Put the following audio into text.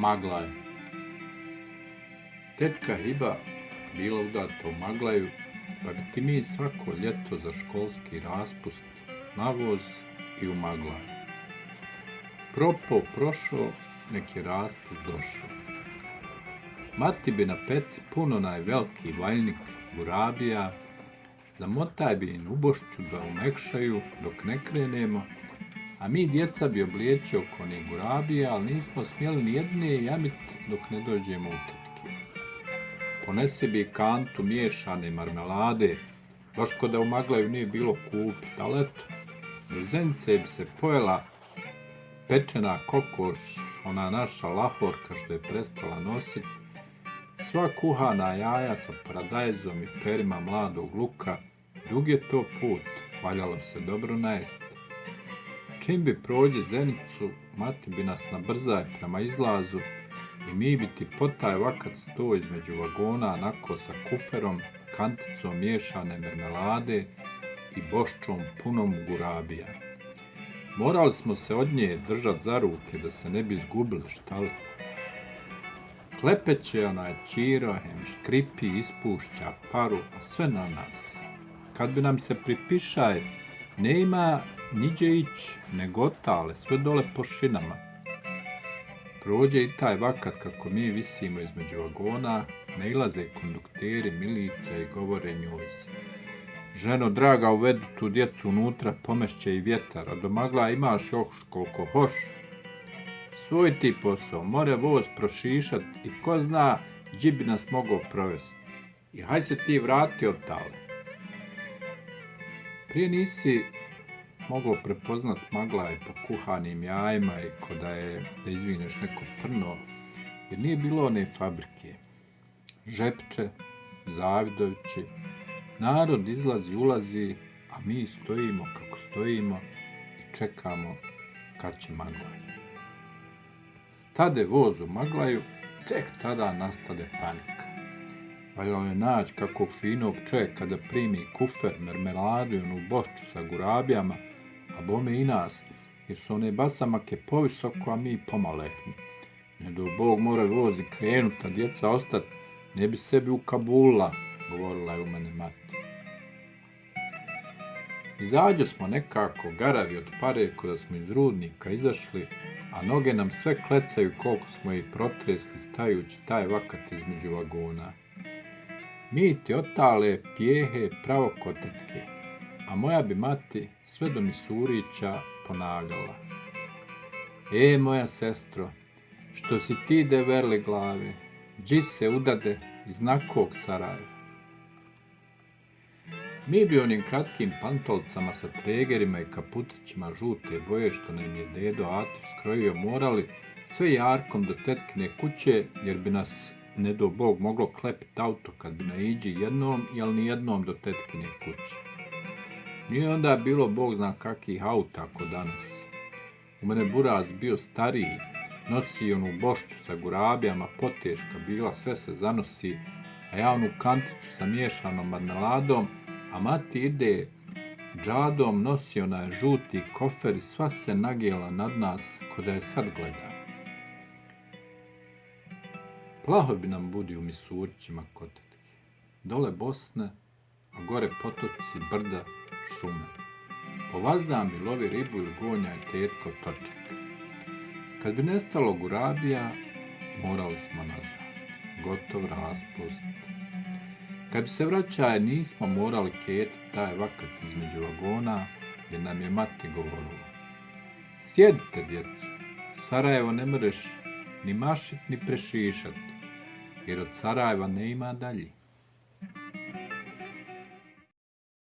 Maglaj. Tetka Hiba bila udata u Maglaju, pa bi ti mi svako ljeto za školski raspust na voz i u Maglaj. Prošao, nek je raspust došao. Mati bi na peci puno najveliki valjnik gurabija, zamotaj bi im u bošću da umekšaju dok ne krenemo, a mi djeca bi obliječio oko onih gurabija, ali nismo smjeli ni jedne jamit dok ne dođemo u tetke. Ponesi bi kantu miješane marmelade, baš ko da u Maglaju nije bilo kupit, ali eto, do zenice bi se pojela pečena kokoš, ona naša lahorka što je prestala nositi, sva kuhana jaja sa paradajzom i perima mladog luka, dug je to put, valjalo se dobro najesti. Čim bi prođe zenicu, mati bi nas nabrzaj prema izlazu i mi bi ti potaj vakat sto između vagona nako sa kuferom, kanticom miješane marmelade i boščom punom gurabija. Morali smo se od nje držat za ruke da se ne bi izgubili, šta li? Klepeće onaj Čiro, škripi, ispušća paru, a sve na nas. Kad bi nam se pripišaj, ne ima niđe ići, nego otale, sve dole po šinama. Prođe i taj vakat kako mi visimo između vagona, nailaze kondukteri, milica i govore njoj se. Ženo draga, uvedi tu djecu unutra, pomešće i vjetar, a do Magla imaš još koliko hoš. Svoj ti posao, more voz prošišat i ko zna gdje bi nas mogao provesti. I haj se ti vrati otale. Prije nisi mogao prepoznat Maglaj po kuhanim jajima i ko da izvineš neko trno, jer nije bilo one fabrike. Žepče, Zavidovići, narod izlazi, ulazi, a mi stojimo kako stojimo i čekamo kad će Maglaj. Stade voz u Maglaju, tek tada nastade panika. Valjalo je naći kakvog finog čovjeka da primi kufer, marmeladu i onu bošću sa gurabijama, a bome i nas, jer su one basamake povisoko, a mi pomalehni. Ne do Bog mora voz i krenut, a djeca ostat, ne bi sebi ukabula, govorila je u mene mati. Izađe smo nekako garavi od pare ko da smo iz rudnika izašli, a noge nam sve klecaju koliko smo ih protresli stajući taj vakat između vagona. Mi ti otale pjehe pravo kod tetke, a moja bi mati sve do Misurića ponavljala. Moja sestro, što si ti deverli glave, dži se udade iz nakog Sarajeva. Mi bi onim kratkim pantolcama sa tregerima i kaputićima žute boje što nam je dedo Atif skrojio morali sve jarkom do tetkine kuće, jer bi nas ne do Bog moglo klepit auto kad bi naiđi jednom, jel ni jednom do tetkine kuće. Nije onda bilo Bog zna kakih auta ako danas. U mene buraz bio stariji, nosi onu bošću sa gurabijama, poteška bila, sve se zanosi, a ja onu kanticu sa miješanom marmeladom, a mati ide džadom, nosi onaj žuti kofer i sva se nagijela nad nas ko da je sad gleda. Plaho bi nam budi u Misurićima kod tetke. Dole Bosne, a gore potoci, brda, šume. Po vazdama bi lovi ribu ili gonjaj tetko točak. Kad bi nestalo gurabija, morali smo nazad. Gotov raspust. Kad bi se vraćaje, nismo morali ketiti taj vakat između vagona, jer nam je mati govorila. Sjedite, djeco, Sarajevo ne moreš ni mašit ni prešišat, jer od Sarajeva ne ima dalje.